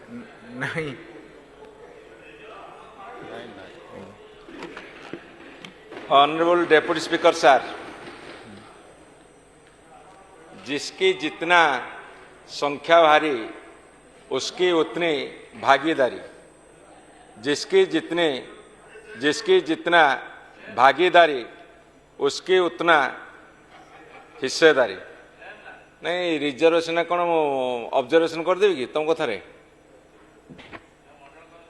नहीं honourable deputy speaker sir, जिसकी जितना संख्या भारी उसकी उतनी भागीदारी, जिसकी जितना भागीदारी उसकी उतना हिस्सेदारी। नहीं रिजर्वेशन कौन ऑब्जर्वेशन करदेवी कि तुम कथारे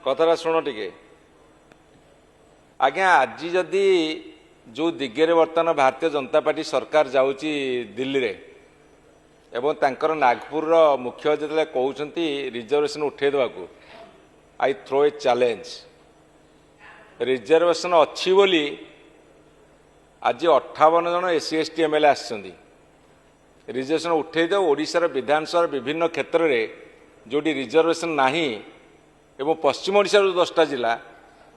कथाटा शुण टिके आज्ञा। आज जदि जो दिगरे बर्तमान भारतीय जनता पार्टी सरकार जाऊँगी दिल्ली रे एवं तांकर नागपुर मुख्य जो कहते रिजर्वेशन उठे देवाक I throw a challenge. Reservation अच्छी बोली आज 58 जन एससी एसटी एमएलए आसछन्ती। रिजर्वेशन उठे दो ओडिशार विधानसभा विभिन्न क्षेत्र में जोटी रिजर्वेशन नाही एवं पश्चिम ओडिशा 10टा जिला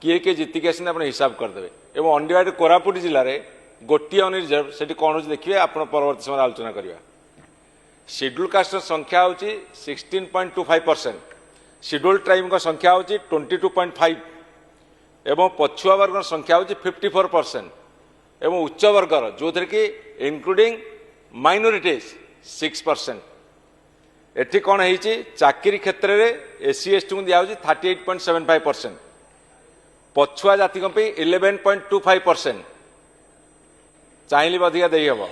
किए किए जीतिक आस हिसाब करदे एवं अंडिवाड कोरापुट जिले में गोटे अनरिजर्व से कौन हो देखिए आप परवर्त समय आलोचना करवा। शेड्यूल कास्ट संख्या हूँ 16.25%, शेड्यूल ट्राइब संख्या हूँ 22.5 एवं पछुआ वर्ग संख्या हूँ 54% एवं उच्च वर्गर जो थे कि इंक्लूडिंग माइनोरिटीज 6%। एटी कौन है चाकरी क्षेत्र में एससी एसटी को दिया 38.75%, पछुआ जाति 11.25%, चाहिए अधिका दे हम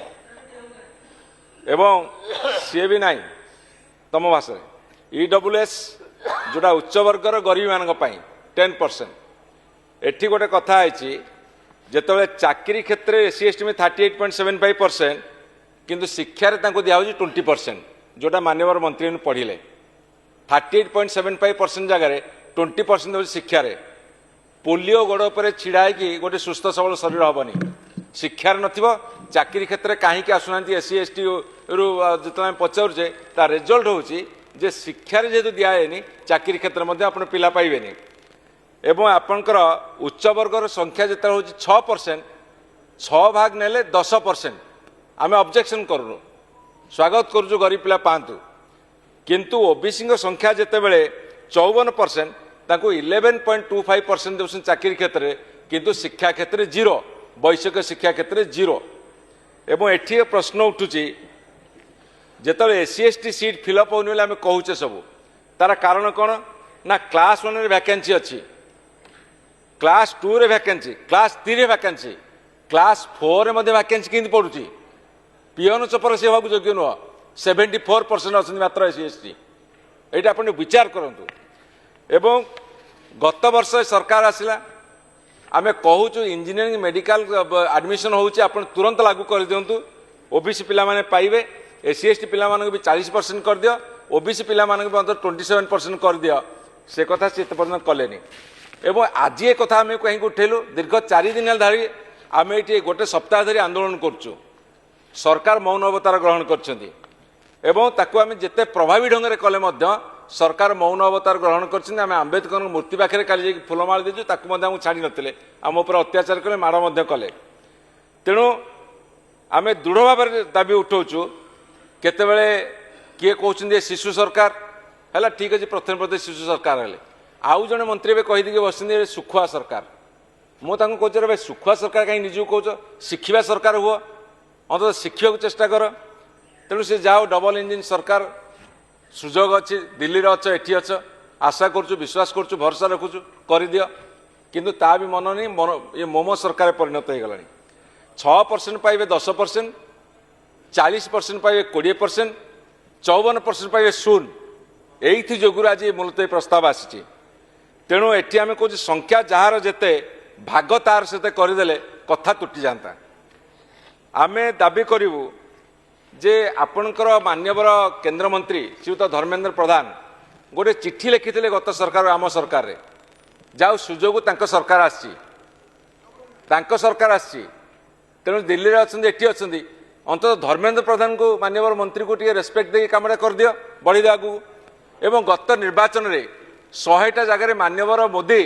एवं सी भी ना तम भाषा ईडब्ल्यूएस जोटा उच्च वर्गर गरीबी मान 10%। एटी गोटे कथा है जिते चाकरी क्षेत्र में एससी एसटी में 38.75% किंतु शिक्षा दिया 20% जोटा माननीय मंत्री पढ़िले 38.75% जगह 20% शिक्षा रे। पोलियो गोड़ पर छिड़ा गोटे सुस्थ सबल शरीर हेनी शिक्षार नथिबो चाकरी क्षेत्र में कहीं आसुना एससी एसटी रु जो पचारे ता रिजल्ट होची जे शिक्षार जेहेतु दिए चाकरी क्षेत्र में आप पिला पाइबेनी एवं आपणकर उच्च वर्गर संख्या जिते हूँ 6%, 6 भाग नेले 10%। आम ऑब्जेक्शन करूँ स्वागत करुँ गरीब पिला पातु किंतु ओबीसी संख्या जिते बड़े 54% ताको 11.25% दे चाकरी क्षेत्र में किंतु शिक्षा क्षेत्र में 0, वैषयिक शिक्षा क्षेत्र में 0। एवं एठी प्रश्न उठुची जिते एससी एसटी सीट फिलअप होनी आम कहूचे सब तार कारण कौन ना क्लास 1 वैकेंसी अच्छी, क्लास 2 रे वैकेंसी, क्लास 3 रे वैकेंसी, क्लास 4 रे मध्य वैकेंसी किंतु पड़ुची पिओन चपर से होगा योग्य नुह 74% अच्छी मात्र एससी एसटी। ये आप विचार करूँ एवं गत वर्ष सरकार आसला आम कहूँ इंजीनियरिंग मेडिकल एडमिशन होची आप तुरंत लागू कर दिंतु ओबीसी पिला माने पाइबे, एससी एसटी पिला माने भी 40% कर दियो, ओबीसी पिला माने भी 27% कर दियो। से कथा से पर्यटन कलेनी एवं आज ये कथा आम कहीं उठेलु दीर्घ 4 दिन धरी आम ये गोटे सप्ताह धरी आंदोलन करुँ। सरकार मौन अवतार ग्रहण करछन्ती एवं ताकू आम जिते प्रभावी ढंग से कले सरकार मौन अवतार ग्रहण करछन्ती। आम आंबेडकर मूर्ति पाखे काली फुलमाल दीचु ताकू छाड़ी नथिले आम उपर अत्याचार कले माड़ कले। तेणु आम दृढ़ भाव दाबी उठाऊँ केतेबेले किए कहते शिशु सरकार है ठीक अच्छे प्रथम प्रदेश शिशु सरकार है आउ जड़े मंत्री ए कहीदी बस सुखुआ सरकार। मुझे कहते भाई सुखुआ सरकार कहीं निजू कौच शिखा सरकार हुआ अंत शिखा चेष्टा कर। तेणु से जाओ डबल इंजिन सरकार सुजोग अच्छी दिल्ली अच्छ एटी अच्छ आशा करुँ विश्वास करुँ भरोसा रखुचु कर दियो किंतु ता भी मन नहीं मन ये मोमो सरकार परिणत हो गला। 6% पाइबे 10%, 40% पाइबे 20%, 54% पाइबे 0। यही जोगुर आज मूलतः प्रस्ताव आसी। तेणु एटी आम कह संख्या जार जेते भाग तार से करदे कथा तुटी जाता। आम दाबी करूँ जे आपणकर मान्यवर केंद्र मंत्री श्रीयुत धर्मेंद्र प्रधान गोटे चिठी लिखिते गत सरकार आम सरकार रे जाऊ सुजोग सरकार आसी तेणु दिल्ली में अच्छा एटी अच्छा अंततः धर्मेंद्र प्रधान को मान्यवर मंत्री को टे रेस्पेक्ट दे कम कर दियो बढ़ी आगू। एवं गत निर्वाचन में 100टा जगह मान्यवर मोदी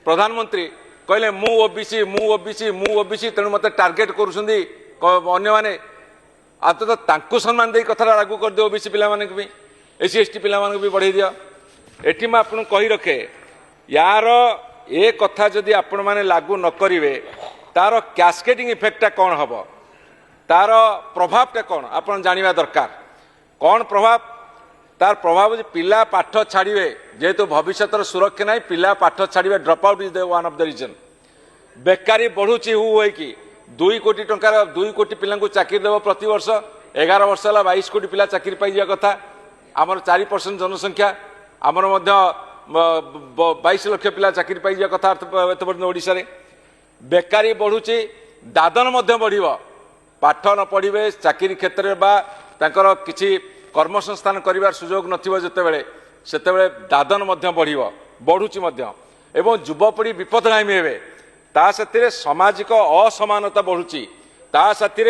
प्रधानमंत्री कहले मु ओबीसी तेणु मत टार्गेट कर अंततः तांकु सम्मान दे कथा लागू कर दियो ओबीसी पिला भी एससी एसटी पिला भी बढ़े दियो। एटी मैं आपको कही रखे यार ए कथा जदि आपण माने लागू न करिवे तार कैस्केडिंग इफेक्टटा कौन हम तार प्रभावटा कौन आपण जानिबा दरकार कौन प्रभाव तार प्रभाव पिला पाठ छाड़िए जेहेतु भविष्य सुरक्षा ना पिला पाठ छाड़िए drop out is the one of the reason बेकारी बढ़ुची हुए कि 2 कोटी टंकार 2 कोटी पिला चाकरी देव प्रति वर्ष 11 वर्ष है 22 कोटी पिला चाकरी पाई कथा आमर 4% जनसंख्या आमर 22 लाख पिला चाकरी पाई कथा ओडिशा रे बेकारी बढ़ुची दादन बढ़ पाठ न पढ़े चाकरी क्षेत्र में किसी कर्मसंस्थान कर सुजोग नतबे से दादन बढ़ुची एवं युवपीढ़ी विपदगामी हे ता साथी सामाजिक असमानता बढ़ुची ता साथी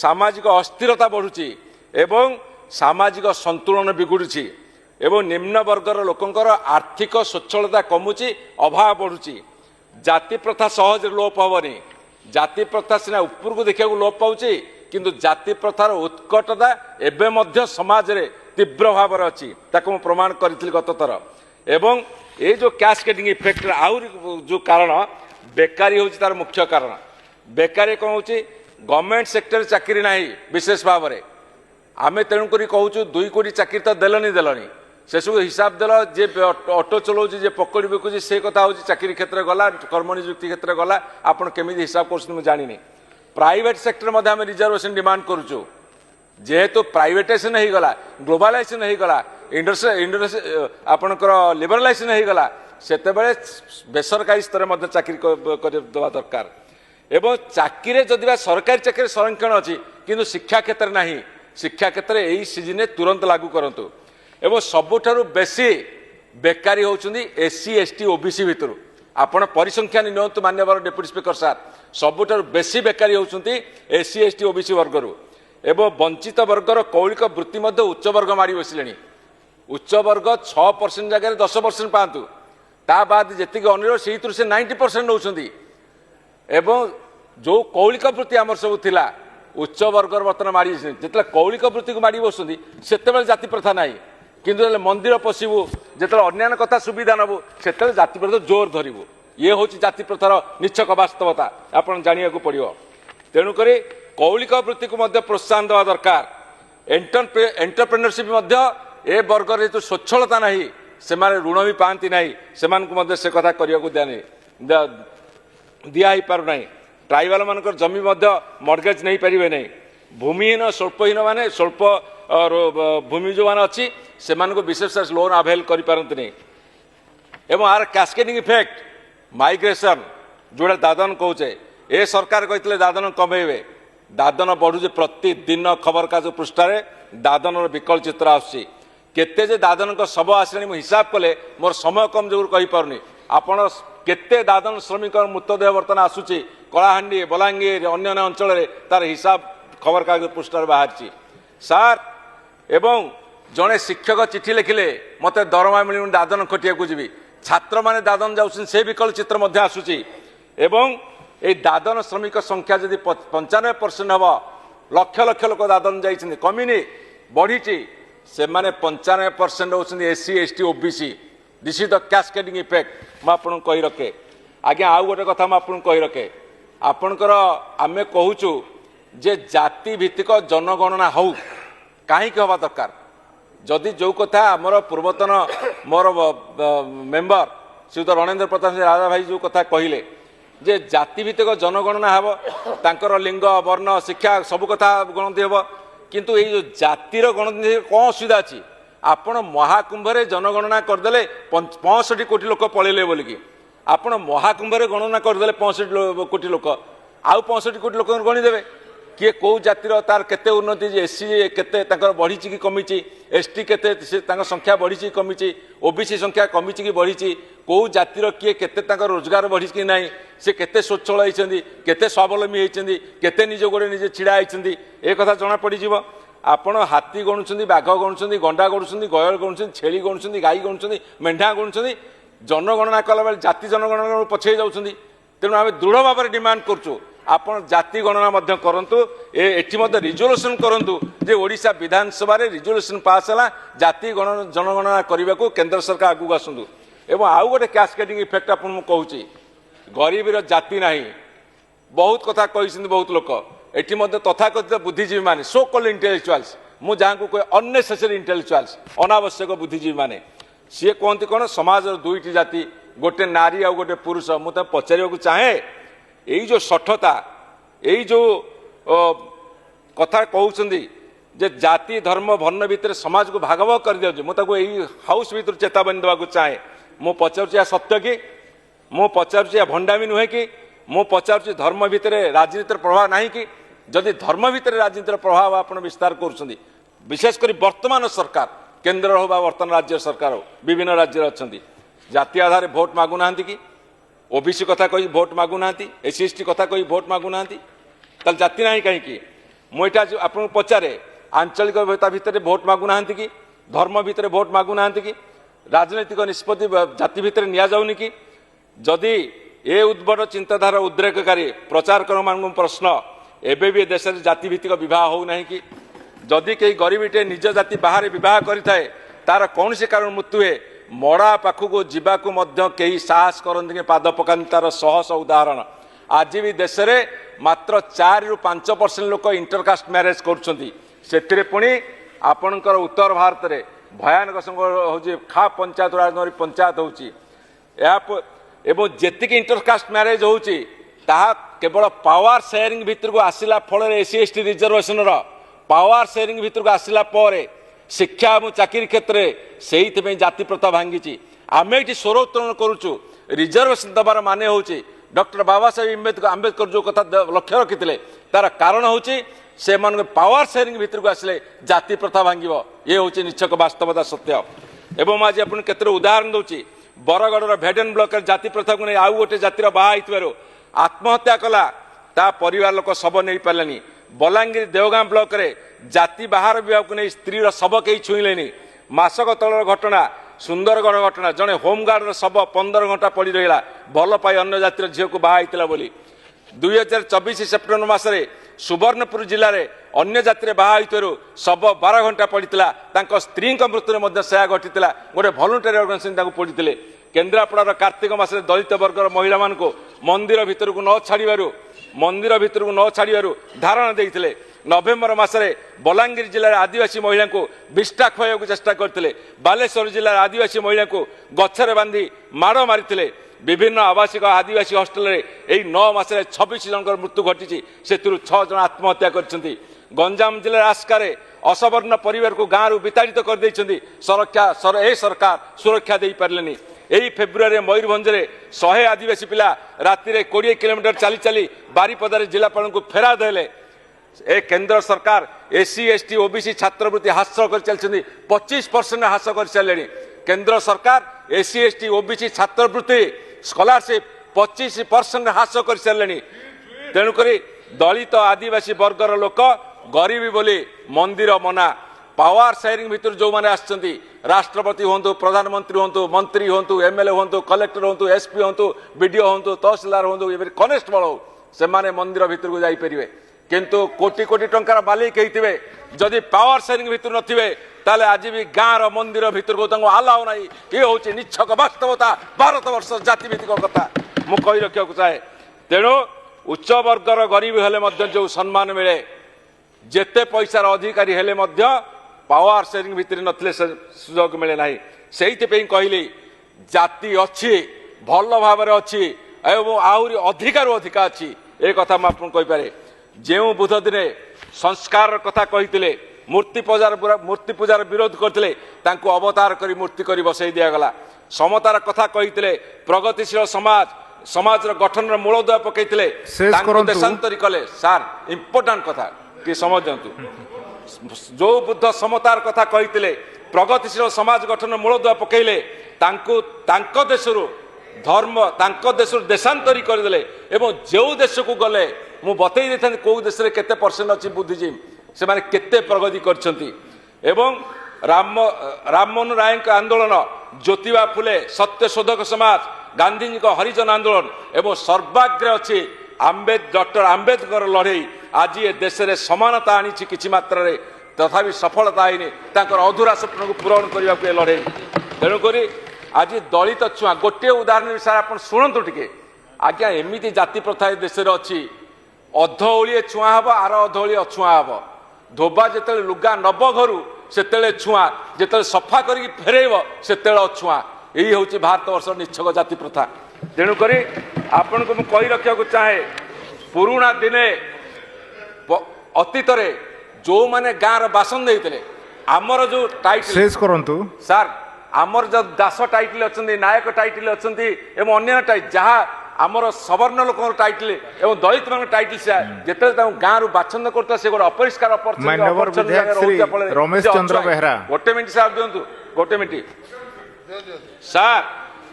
सामाजिक अस्थिरता बढ़ुची एवं सामाजिक संतुलन बिगुड़ी एवं निम्न वर्गर लोकंकर आर्थिक स्वच्छलता कमुची अभाव बढ़ुची जाति प्रथा सहज लोप हेनी जाति प्रथा सीना ऊपर को देखा लोप पाऊँच किंतु जाति प्रथार उत्कटता एवं समाज रे तीव्र भाव अच्छी ताको प्रमाण करी गत थर एवं ये जो कैस्केडिंग इफेक्ट आउर जो कारण बेकारी हूँ तार मुख्य कारण बेकारी कौन हो गवर्नमेंट सेक्टर चाकरी ना विशेष भाव में आम तेणुक कहूँ 2 कोटी चाकरी तो देलनी से सब हिसाब देल जे ऑटो चलाऊँ जे पकड़ बिकुची से कथा हूँ चाकरी क्षेत्र गला कर्म निजुक्ति क्षेत्र गला आपड़ केमी हिसाब कर जानी प्राइवेट सेक्टर मध्य आम रिजर्वेशन डिमांड करुचु जेहेतु प्राइवेटाइजेशन हो गला ग्लोबालाइजेशन हो गला आपणकर लिबरालाइजेशन हो गला सेतेबेले बेसरकारी स्तर में चाकरी करवा दरकार एवं चाकरी जदि सरकारी चाकरी संरक्षण अच्छी किंतु शिक्षा क्षेत्र ना शिक्षा क्षेत्र यही सीजन तुरंत लागू करंतु एवं सबुठारु बेसी बेकारी होउछुंदी एससी एसटी ओबीसी भितर आपण परिसंख्यान नियंतु मान्यवर डेप्यूटी स्पीकर सार सबुठारु बेसी बेकारी होउछुंदी एससी एसटी ओबीसी वर्गरु एवं वंचित वर्गर कौलिक वृत्ति मध्य उच्च वर्ग माड़ी बसिले उच्च वर्ग 6% जगह 10% पातु ता बाद जी अनिल से 90% नौकरी एवं जो कौलिक वृत्ति आमर सब थिला उच्च वर्ग बर्तमान माड़ी जिते कौलिक वृत्ति को माड़ी बसुँच से जाति प्रथा ना किंतु मंदिर पशु जो अन्य कथा सुविधा नबू से जाति प्रथा जोर धरबू ये हूँ जाति प्रथार निच्छक वास्तवता आप जाना पड़ो तेणुक कौलिक वृत्ति को प्रोत्साहन देवा दरकार एंटरप्रेन्योरशिप ए वर्ग जो स्वच्छलता ना से ऋण भी पाती ना से कथा करने को दिया पार ना ट्राइबाल मान जमी मर्गेज नहीं पारे नहीं भूमिहीन स्वल्पहीन माने स्वल्प भूमि जो मैंने अच्छी से विशेष लोन आभेल करते एवं आर कैस्केडिंग इफेक्ट माइग्रेशन जोड़ा दादन कहे ए सरकार कहते दादन कमेबे दादन बढ़ुचे प्रतिदिन खबर कागज पृष्ठारे दादन विकल चित्र आसुची केते जे दादन शब आसले हिसाब कले मोर समय कम जो कहीपरनी आपण केते दादन श्रमिक मृतदेह बर्तमान आसूची कलाहांडी बलांगीर अन्य अंचल तार हिसाब खबर कागज पृष्ठार बाहरी सार एवं जड़े शिक्षक चिठी लिखिले मत दरमा मिलूँ दादन खटिया को जी छात्र मैंने दादन जाऊँ से विकल चित्र आसूची एवं ये दादन श्रमिक संख्या जदि 95% हम लक्ष लक्ष लोक दादन जाइए कमिनी बढ़ी से माने 95% होती SC ST OBC this is the cascading effect मुझे कही रखे आज्ञा आउ गोटे कथा मुझे कही रखे आपणकर आम कहूँ जे जाति भित्तिक जनगणना हो कहीं हवा दरकार जदि जो कथा आमर पूर्वतन मोर मेंबर श्रीयुत रणेंद्र प्रताप राजा भाई जो कथा कहले जे जाति भित्तिक जनगणना हे तांकर लिंग वर्ण शिक्षा सब कथा गणति हे किंतु ये जो जातिर गणति कौन असुविधा अच्छी आपण महाकुंभरे जनगणना करदे 65 कोटी लोक पलैले बोलिकी आपण महाकुंभरे गणना करदे 65 कोटी लोक आउ 65 कोटी लोक गणिदेवे किए कौ जातिर तार केते उन्नति एससी केते तांकर बढ़ी कि कमी एसटी केते संख्या बढ़ी कि कमी ओबीसी संख्या कमी कि बढ़ी कौ जातिर किए केते तांकर रोजगार बढ़ी कि ना से केते स्वच्छल होती केते स्वावलम्बी होती केते निज गोड़े निजे छिड़ा होती ए कथा जना पड़ज आपण हाथी गणुंट बाघ गणुंट गंडा गणुंट गयल गणुंट छेली गणुंट गाई गणुंट मेढ़ा गणुंट जनगणना कला बेले जाति जनगणना पछे जाऊँच तेणु आम दृढ़ भाव में डिमांड करुँ आपण जाति गणना मध्य करंतु एठी मध्य रिजोल्यूशन करंतु जे ओडिशा विधानसभा रे रिजोल्यूशन पास हला जाति जनगणना करने को केंद्र सरकार आगु आसंतु एवं आउ गोटे कैस्केडिंग इफेक्ट आपन मु कहूची गरीबीर जाति नाही बहुत कथा कहिसंत बहुत लोक एठी मध्य तथाकथित बुद्धिजीवी माने सो कॉल्ड इंटेलेक्चुअल्स मु जहाँ को कोई अननेसेसरी इंटेलेक्चुअल्स अनावश्यक बुद्धिजीवी माने सी कहते कौन समाज दुईटी जाति गोटे नारी आ गोटे पुरुष मुझे पचार चाहे यही जो सठता यही जो कथा कहते जे जाति धर्म वर्ण भितर समाज को भाग भाग कर दिया मुझे हाउस भर चेतावनी देवाक चाहे मु पचार सत्य कि मु पचार भंडामी नुहे कि मु पचार धर्म भितर राजनीतिर प्रभाव ना कि जदि धर्म भितर राजनीतिर प्रभाव आप विस्तार कर विशेषकर वर्तमान सरकार केंद्र हो वर्तमान राज्य सरकार हो विभिन्न राज्य अच्छा जाति आधार भोट मागुना कि ओबीसी कथा कही भोट मागुना एससी एसटी कथा कही भोट मागुना ताल जाति ना कहीं मुझा आपको पचारे आंचलिकता भितर भोट मागुना कि धर्म भितर भोट मागुना कि राजनैतिक निष्पत्ति जाति भितर नि जाऊनि कि जदि ए उद्भट चिंताधारा उद्रेककारी प्रचारक मान प्रश्न एबे भी देश में जाति भित्तिक विवाह होना कि जदि कहीं गरीबीटे निज जाति बाहर विवाह करें तार कौन से कारण मृत्यु है मड़ा पाखक जावाक कई साहस करते पाद पकाते तार शह शह उदाहरण आज भी देश में मात्र 4 ରୁ 5% लोक इंटरकास्ट मैरेज कर पुणी आपणकर उत्तर भारत में भयानक हूँ खा पंचायत राजनगरी पंचायत हो जेतिक इंटरकास्ट मैरेज होची ताहा केवल पावर शेयरिंग भितर को आसिला फल SC ST reservation power sharing भितर को आसिला पर शिक्षा और चाकरी क्षेत्र में से जाति प्रथा भांगी आम ये स्वर उत्तोलन करुचु रिजर्वेशन दबार माने हूँ डॉक्टर बाबा साहेब आंबेडकर जो कथा लक्ष्य रखी तार कारण हूँ से पावर शेयरिंग भितर को आसिले जाति प्रथा भांग ये हूँ निच्छक वास्तवता सत्य एवं आज आपन केते उदाहरण दूची बरगढ़ भेडेन ब्लॉक जाति प्रथा को नहीं आउ गोटे जातिर बाहर आत्महत्या कला ता परिवार लोक शव नहीं पारे बलांगीर देवगां ब्लॉक रे जाति बाहर विवाह को नहीं स्त्री शव कहीं छुईले मासक तलर घटना सुंदरगढ़ घटना जड़े होमगार्ड शव 15 घंटा पड़ी रहा भल पाई अन्य जातिर झील को बाहर बोली 2024 सेप्टेम्बर मसरे सुवर्णपुर जिले में अन्य जाति बाहर शव 12 घंटा पड़ा स्त्री मृत्यु से घटी गोटे भलंटरी अर्गानाइजेशन पड़ते केन्द्रापड़ार कार्तिक मासरे दलित वर्गर महिला मान मंदिर भितर को न छाड़ू मंदिर भितर को न छाड़ू धारणा देते नवेम्बर मसरे बलांगीर जिले आदिवासी महिला को विष्टा खुआ चेष्टा करते बालेश्वर जिले आदिवासी महिला को गछरे बांधी माड़ मारी विभिन्न आवासिक आदिवासी हॉस्टेल यही 9 मासरे 26 जन मृत्यु घटी से 6 जन आत्महत्या कर गंजाम जिले आस्कार असवर्ण परिवार को गाँव विताड़ित कर सरकार सुरक्षा दे पारे यही फेब्रुआरी मयूरभंज 100 आदिवासी पिला राति 20 किलोमीटर चली चली बारिपदार जिलापाल को फेरा देले ए केंद्र सरकार एससी एसटी ओबीसी छात्रवृत्ति हासिल कर चलती 25% हासिल कर सारे केंद्र सरकार एससी एसटी ओबीसी छात्रवृत्ति स्कॉलरशिप 25% हासिल कर सारे तेणुक दलित आदिवासी वर्गर लोक गरीबी बोली मंदिर मना पावर शेयरिंग भितर जो मैंने आसछंती राष्ट्रपति हूँ प्रधानमंत्री हूँ मंत्री हूँ एमएलए हूँ कलेक्टर हूँ एसपी हूँ बीडीओ हूँ तहसीलदार हूँ कनेस्टेबल हो से मंदिर भितर को जापरेंगे किंतु कोटी कोटी टंकार मालिक होते जदि पावर शेयरिंग भितर नथिबे ताले आज भी गाँव मंदिर भितर को आलाव ना ये हूँ निच्छक वास्तवता भारत वर्ष जातिभित्तिक कथा मुझे कही रखा चाहे तेणु उच्च वर्गर गरीब हेले जो सम्मान मिले जेते पैसार अधिकारी हेले पावर शेयरिंग भितर नथिले सुजोग मिले ना से कहली जाति अच्छी भल भाव अच्छी एवं आहरी अधिकार अधिका अच्छी एक कथा मुझे कहीपे जो बुध दिने संस्कार कथा कही मूर्ति पूजार विरोध करते अवतार कर मूर्ति कर बसई दिगला समतार कथा कही प्रगतिशील समाज गठन मूलदुआ पकईते देशांतरी कले सार इंपोर्टाट कथा कि समझ जो बुद्ध समतार कथा कही प्रगतिशील समाज गठन मूलदुआ पकईले देशरू धर्म देश देशांतरी करदे एवं जो देश को गले मु बतई था कौ देश में केते परसेंट अच्छी बुद्धिजीवी से माने केते प्रगति करछंती एवं राममोहन राय आंदोलन ज्योतिबा फुले सत्यशोधक समाज गांधी हरिजन आंदोलन एवं सर्वाग्रे अच्छी डॉक्टर आंबेडकर लड़े आज ये देश में समानता आनी किसी मात्रा तथापि सफलता आईनी अधूरा स्वप्न को पूरण करने को लड़े तेणुक आज दलित छुआ गोटे उदाहरण विषय आप शुणु टे आज्ञा एमती जाति प्रथा देश में अच्छी अध ओलिए छुआ हम आर अध ओलिए अछुआ हम धोबा जिते लुगा नब घर से छुआ जिते सफा कर फेरब से अछुआ यही हूँ भारत वर्ष निच्छक जाति प्रथा तेणुक आपण को कही रखा चाहे पुराणा दिने अतीत जो माने गाँव बासंद होते आमर जो टाइटल सार आमर जो दास टाइटल अच्छा नायक टाइटल अच्छा अन्य टाइटल जहाँ आमर सवर्ण लोक टाइटल एवं दलित मान टाइटल जिते गाँव बाछंद करता से गोटे अपरिष्कार रमेश चंद्र बेहरा गोटे मिनट सार दिंतु गोटे मिनट सार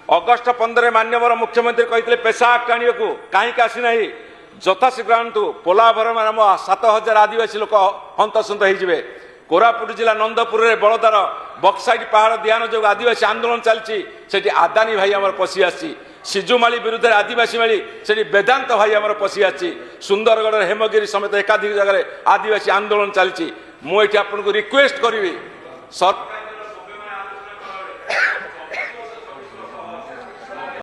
अगस्ट 15 मान्यवर मुख्यमंत्री कहते पेशा एक्ट आने को कहीं आसीना यथाशीघ्र आणतु पोलाभर नाम 7000 आदिवासी लोक हंतसंत हो कोरापुट जिला नंदपुर में बड़दार बक्साइट पहाड़ ध्यान जो आदिवासी आंदोलन चलती आदानी भाई आम पशि आसी सिजुमाली विरुद्ध आदिवासी माली से वेदांत भाई आम पशि आसी सुंदरगढ़ हेमगिरी समेत एकाधिक जगह आदिवासी आंदोलन चलती मुझे आपको रिक्वेस्ट करी